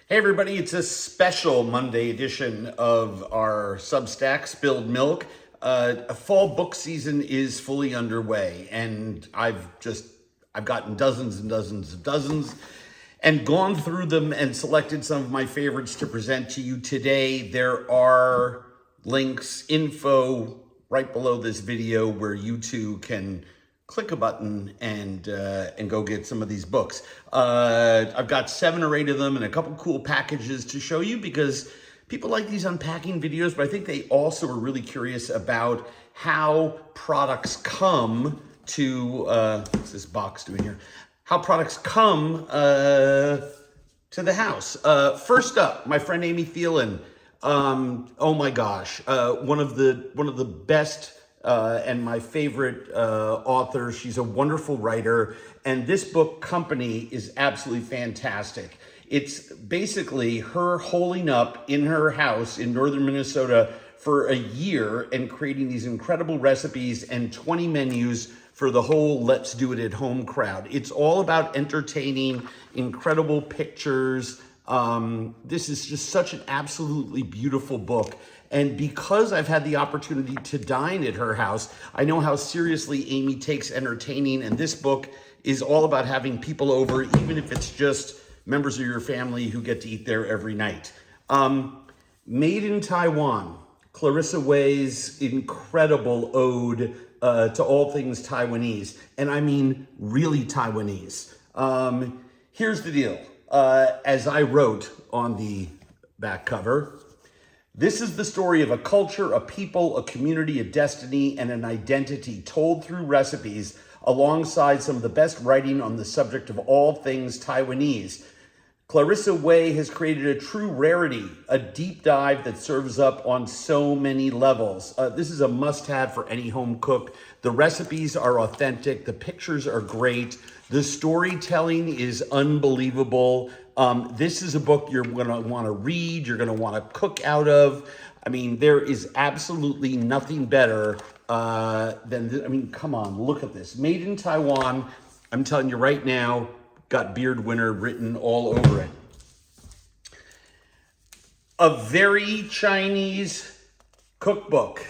Hey everybody, it's a special Monday edition of our Substack, Spilled Milk. A fall book season is fully underway, and I've gotten dozens and dozens and gone through them and selected some of my favorites to present to you today. There are links, info right below this video where you too can click a button and go get some of these books. I've got 7 or 8 of them and a couple cool packages to show you because people like these unpacking videos, but I think they also are really curious about how products come to, what's this box doing here? How products come to the house. First up, my friend Amy Phelan. Oh my gosh, one of the best and my favorite author. She's a wonderful writer, and this book company is absolutely fantastic. It's basically her holing up in her house in northern Minnesota for a year and creating these incredible recipes and 20 menus for the whole let's do it at home crowd. It's all about entertaining, incredible pictures. This is just such an absolutely beautiful book. And because I've had the opportunity to dine at her house, I know how seriously Amy takes entertaining. And this book is all about having people over, even if it's just members of your family who get to eat there every night. Made in Taiwan, Clarissa Wei's incredible ode to all things Taiwanese. And I mean, really Taiwanese. Here's the deal. As I wrote on the back cover, this is the story of a culture, a people, a community, a destiny, and an identity told through recipes alongside some of the best writing on the subject of all things Taiwanese. Clarissa Wei has created a true rarity, a deep dive that serves up on so many levels. This is a must-have for any home cook. The recipes are authentic. The pictures are great. The storytelling is unbelievable. This is a book you're going to want to read. You're going to want to cook out of. I mean, there is absolutely nothing better than, come on, look at this. Made in Taiwan. I'm telling you right now, got Beard Winner written all over it. A very Chinese cookbook.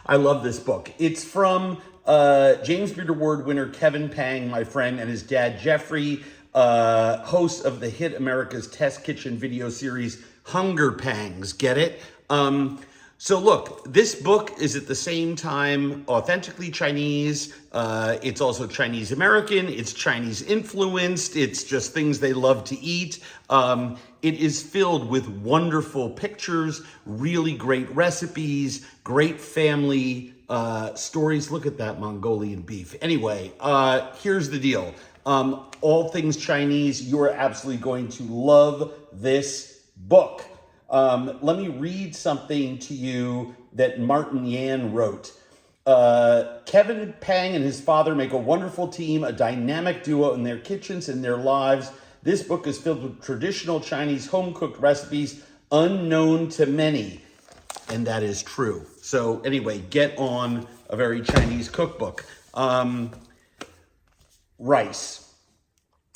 I love this book. It's from James Beard Award winner Kevin Pang, my friend, and his dad Jeffrey, host of the hit America's Test Kitchen video series Hunger Pangs. Get it? So look, this book is at the same time authentically Chinese. It's also Chinese American. It's Chinese influenced. It's just things they love to eat. It is filled with wonderful pictures, really great recipes, great family stories. Look at that Mongolian beef. Anyway, here's the deal. All things Chinese, you are absolutely going to love this book. Let me read something to you that Martin Yan wrote. Kevin Pang and his father make a wonderful team, a dynamic duo in their kitchens and their lives. This book is filled with traditional Chinese home-cooked recipes unknown to many. And that is true. So anyway, get on a very Chinese cookbook. Rice.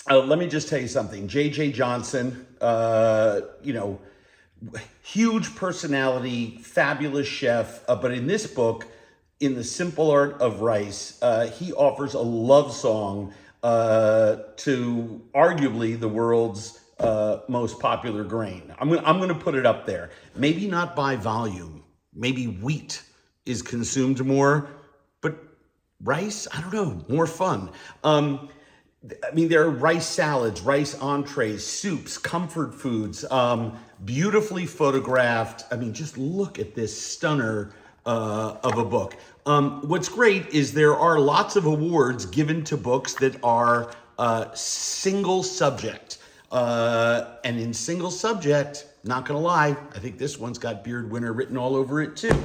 Let me just tell you something. J.J. Johnson, huge personality, fabulous chef. But in this book, in The Simple Art of Rice, he offers a love song to arguably the world's most popular grain. I'm going to put it up there. Maybe not by volume. Maybe wheat is consumed more, but rice, I don't know, more fun. There are rice salads, rice entrees, soups, comfort foods, beautifully photographed. Just look at this stunner of a book. What's great is there are lots of awards given to books that are single subject. And in single subject, not gonna lie, I think this one's got Beard Winner written all over it too.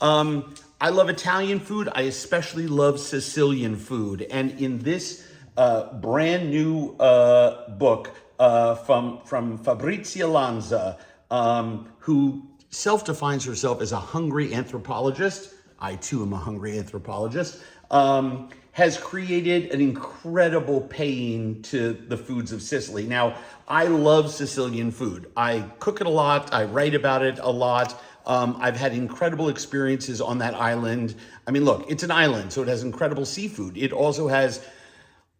I love Italian food. I especially love Sicilian food. And in this brand new book from Fabrizia Lanza, who self-defines herself as a hungry anthropologist. I too am a hungry anthropologist. has created an incredible pain to the foods of Sicily. Now, I love Sicilian food. I cook it a lot. I write about it a lot. I've had incredible experiences on that island. I mean, look, it's an island, so it has incredible seafood. It also has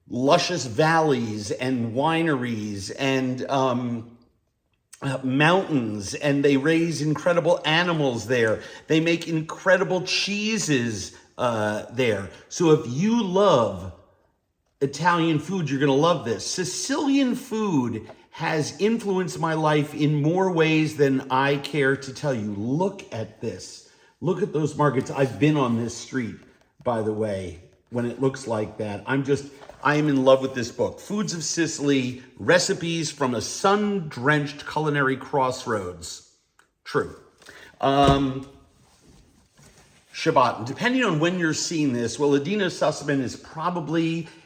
luscious valleys and wineries and mountains, and they raise incredible animals there. They make incredible cheeses there. So if you love Italian food, you're going to love this. Sicilian food has influenced my life in more ways than I care to tell you. Look at this. Look at those markets. I've been on this street, by the way, when it looks like that. I am in love with this book. Foods of Sicily, Recipes from a Sun-Drenched Culinary Crossroads. True. Shabbat. Depending on when you're seeing this, well, Adina Sussman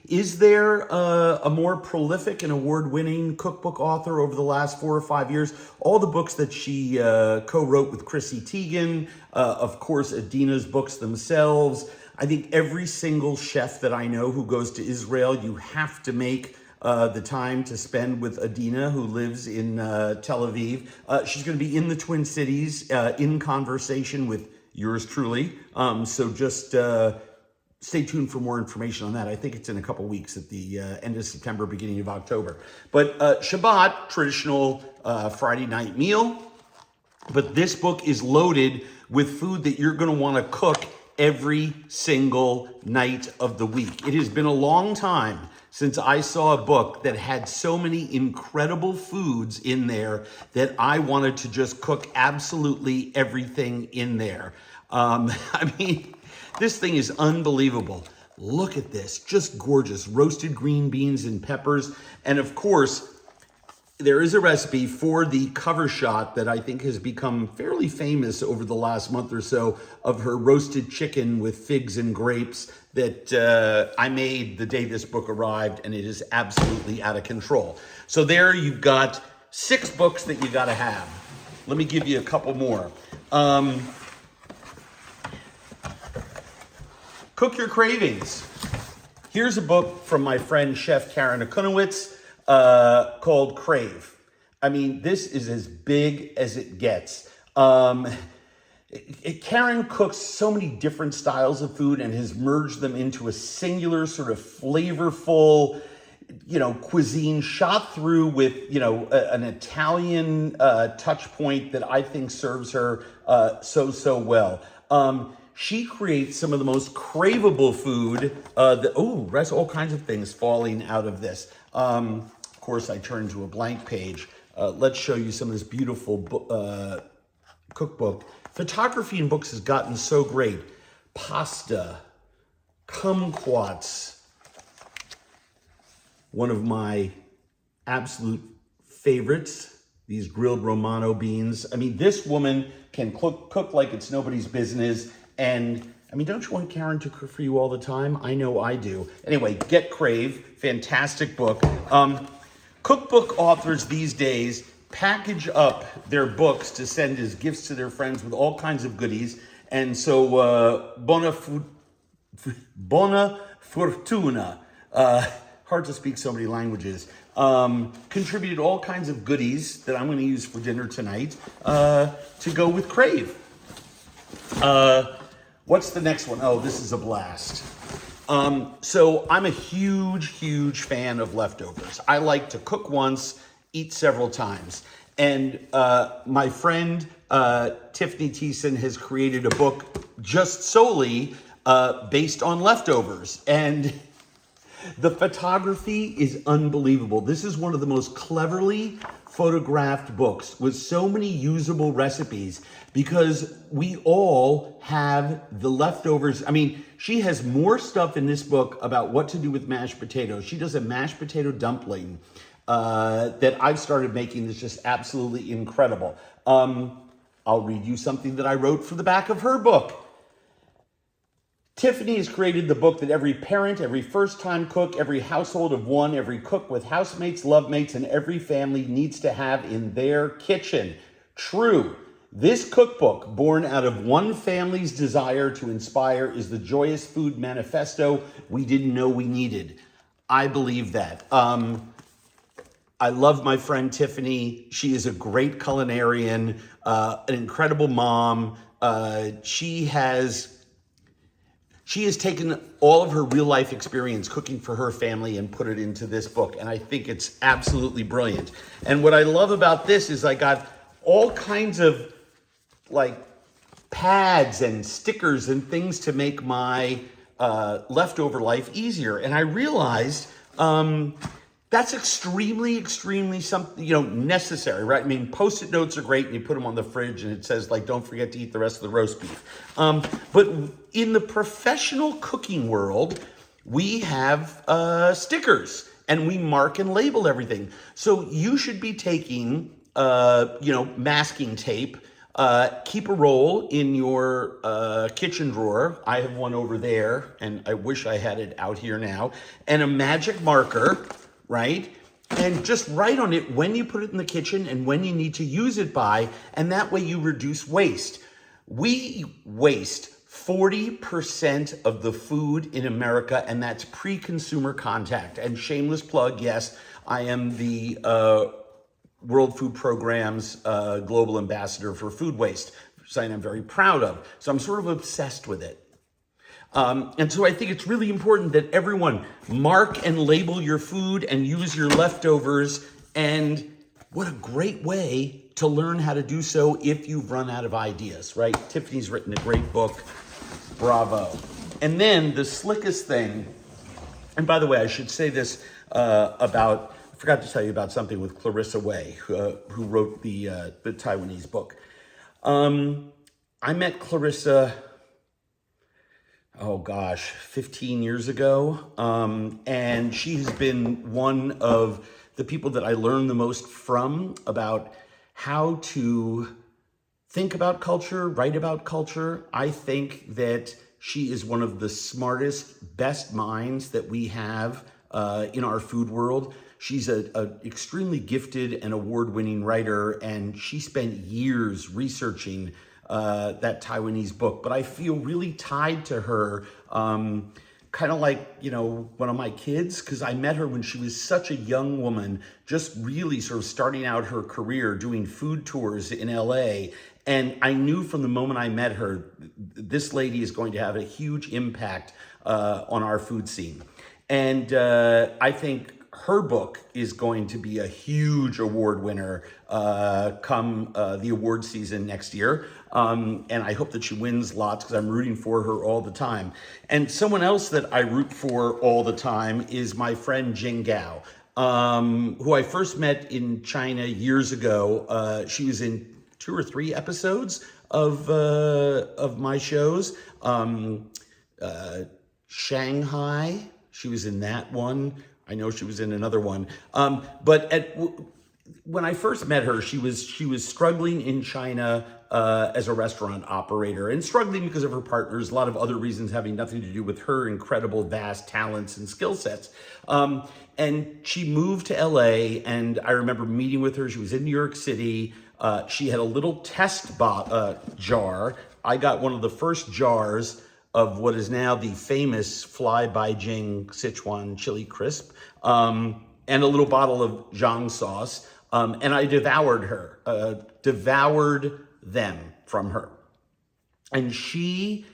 is there a more prolific and award-winning cookbook author over the last 4 or 5 years? All the books that she co-wrote with Chrissy Teigen, of course, Adina's books themselves. I think every single chef that I know who goes to Israel, you have to make the time to spend with Adina, who lives in Tel Aviv. She's going to be in the Twin Cities in conversation with yours truly. So just stay tuned for more information on that. I think it's in a couple weeks at the end of September, beginning of October. But Shabbat, traditional Friday night meal. But this book is loaded with food that you're going to want to cook every single night of the week. It has been a long time since I saw a book that had so many incredible foods in there that I wanted to just cook absolutely everything in there. I mean, this thing is unbelievable. Look at this, just gorgeous. Roasted green beans and peppers. And of course, there is a recipe for the cover shot that I think has become fairly famous over the last month or so of her roasted chicken with figs and grapes that I made the day this book arrived, and it is absolutely out of control. So there you've got 6 books that you got to have. Let me give you a couple more. Cook Your Cravings. Here's a book from my friend Chef Karen Akunowitz called CRAVE. I mean, this is as big as it gets. Karen cooks so many different styles of food and has merged them into a singular sort of flavorful, cuisine shot through with, an Italian touch point that I think serves her so well. She creates some of the most craveable food. There's all kinds of things falling out of this. Of course, I turned to a blank page. Let's show you some of this beautiful cookbook. Photography in books has gotten so great. Pasta, kumquats, one of my absolute favorites, these grilled Romano beans. I mean, this woman can cook like it's nobody's business. And I mean, don't you want Karen to cook for you all the time? I know I do. Anyway, get CRAVE, fantastic book. Cookbook authors these days package up their books to send as gifts to their friends with all kinds of goodies. And so Buona Fortuna, hard to speak so many languages, contributed all kinds of goodies that I'm going to use for dinner tonight to go with CRAVE. What's the next one? Oh, this is a blast. So I'm a huge fan of leftovers. I like to cook once, eat several times. And my friend Tiffany Thiessen has created a book just solely based on leftovers. And the photography is unbelievable. This is one of the most cleverly photographed books with so many usable recipes because we all have the leftovers. I mean, she has more stuff in this book about what to do with mashed potatoes. She does a mashed potato dumpling that I've started making that's just absolutely incredible. I'll read you something that I wrote for the back of her book. Tiffany has created the book that every parent, every first-time cook, every household of one, every cook with housemates, lovemates, and every family needs to have in their kitchen. True. This cookbook, born out of one family's desire to inspire, is the joyous food manifesto we didn't know we needed. I believe that. I love my friend Tiffany. She is a great culinarian, an incredible mom. She has taken all of her real life experience cooking for her family and put it into this book. And I think it's absolutely brilliant. And what I love about this is I got all kinds of like pads and stickers and things to make my leftover life easier. And I realized that's extremely something, necessary, right? I mean, Post-it notes are great and you put them on the fridge and it says like, don't forget to eat the rest of the roast beef. But in the professional cooking world, we have stickers and we mark and label everything. So you should be taking, masking tape, keep a roll in your kitchen drawer. I have one over there and I wish I had it out here now, and a magic marker, right? And just write on it when you put it in the kitchen and when you need to use it by, and that way you reduce waste. We waste 40% of the food in America, and that's pre-consumer contact. And shameless plug, yes, I am the World Food Program's global ambassador for food waste, something I'm very proud of. So I'm sort of obsessed with it. And so I think it's really important that everyone mark and label your food and use your leftovers. And what a great way to learn how to do so if you've run out of ideas, right? Tiffany's written a great book. Bravo. And then the slickest thing, and by the way, I should say this I forgot to tell you about something with Clarissa Wei, who wrote the Taiwanese book. I met Clarissa, 15 years ago. And she has been one of the people that I learned the most from about how to think about culture, write about culture. I think that she is one of the smartest, best minds that we have in our food world. She's a extremely gifted and award-winning writer, and she spent years researching that Taiwanese book. But I feel really tied to her, kind of like, one of my kids, because I met her when she was such a young woman, just really sort of starting out her career doing food tours in LA. And I knew from the moment I met her, this lady is going to have a huge impact on our food scene. And I think her book is going to be a huge award winner come the award season next year. And I hope that she wins lots because I'm rooting for her all the time. And someone else that I root for all the time is my friend Jing Gao, who I first met in China years ago. She was in 2 or 3 episodes of my shows. Shanghai, she was in that one. I know she was in another one. But when I first met her, she was struggling in China as a restaurant operator, and struggling because of her partners, a lot of other reasons having nothing to do with her incredible, vast talents and skill sets. And she moved to LA, and I remember meeting with her. She was in New York City. She had a little test jar. I got one of the first jars of what is now the famous Fly Beijing Sichuan chili crisp, and a little bottle of zhang sauce. And I devoured them from her. And she,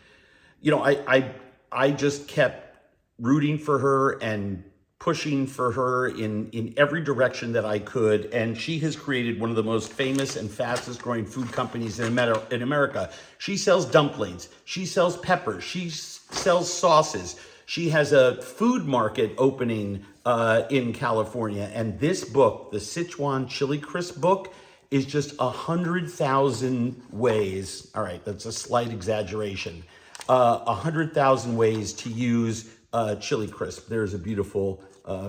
I just kept rooting for her and pushing for her in every direction that I could. And she has created one of the most famous and fastest growing food companies in America. She sells dumplings. She sells peppers. She sells sauces. She has a food market opening in California. And this book, the Sichuan Chili Crisp book, is just 100,000 ways. All right, that's a slight exaggeration. 100,000 ways to use chili crisp. There's a beautiful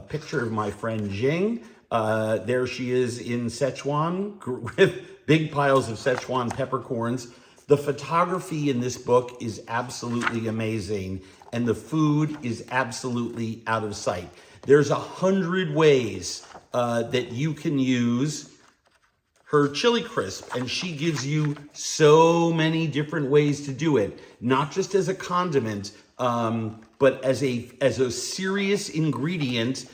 picture of my friend Jing. There she is in Sichuan with big piles of Sichuan peppercorns. The photography in this book is absolutely amazing, and the food is absolutely out of sight. There's 100 ways that you can use her chili crisp, and she gives you so many different ways to do it, not just as a condiment, but as a serious ingredient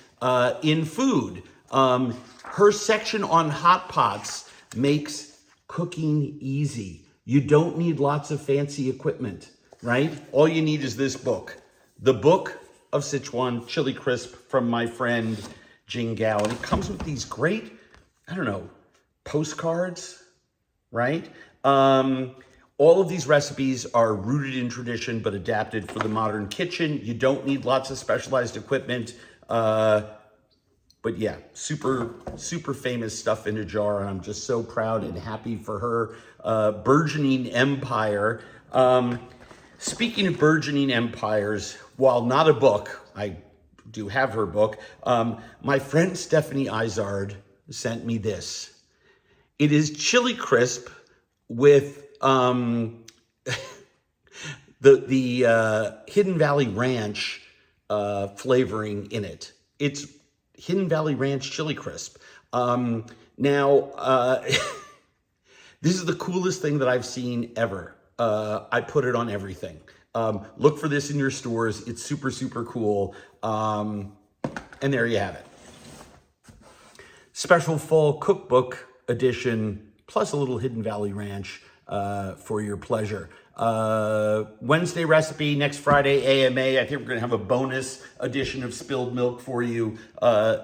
in food. Her section on hot pots makes cooking easy. You don't need lots of fancy equipment, right? All you need is this book, The Book of Sichuan Chili Crisp from my friend Jing Gao. And it comes with these great, I don't know, postcards, right? All of these recipes are rooted in tradition, but adapted for the modern kitchen. You don't need lots of specialized equipment. But yeah, super, super famous stuff in a jar. And I'm just so proud and happy for her burgeoning empire. Speaking of burgeoning empires, while not a book, I do have her book, my friend Stephanie Izard sent me this. It is chili crisp with the Hidden Valley Ranch flavoring in it. It's Hidden Valley Ranch chili crisp. Now, this is the coolest thing that I've seen ever. I put it on everything. Look for this in your stores. It's super, super cool. And there you have it. Special fall cookbook edition, plus a little Hidden Valley Ranch for your pleasure. Wednesday recipe, next Friday AMA. I think we're going to have a bonus edition of spilled milk for you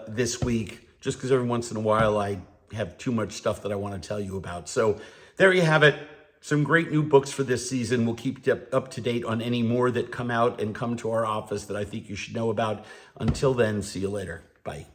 this week, just because every once in a while I have too much stuff that I want to tell you about. So there you have it. Some great new books for this season. We'll keep you up to date on any more that come out and come to our office that I think you should know about. Until then, see you later. Bye.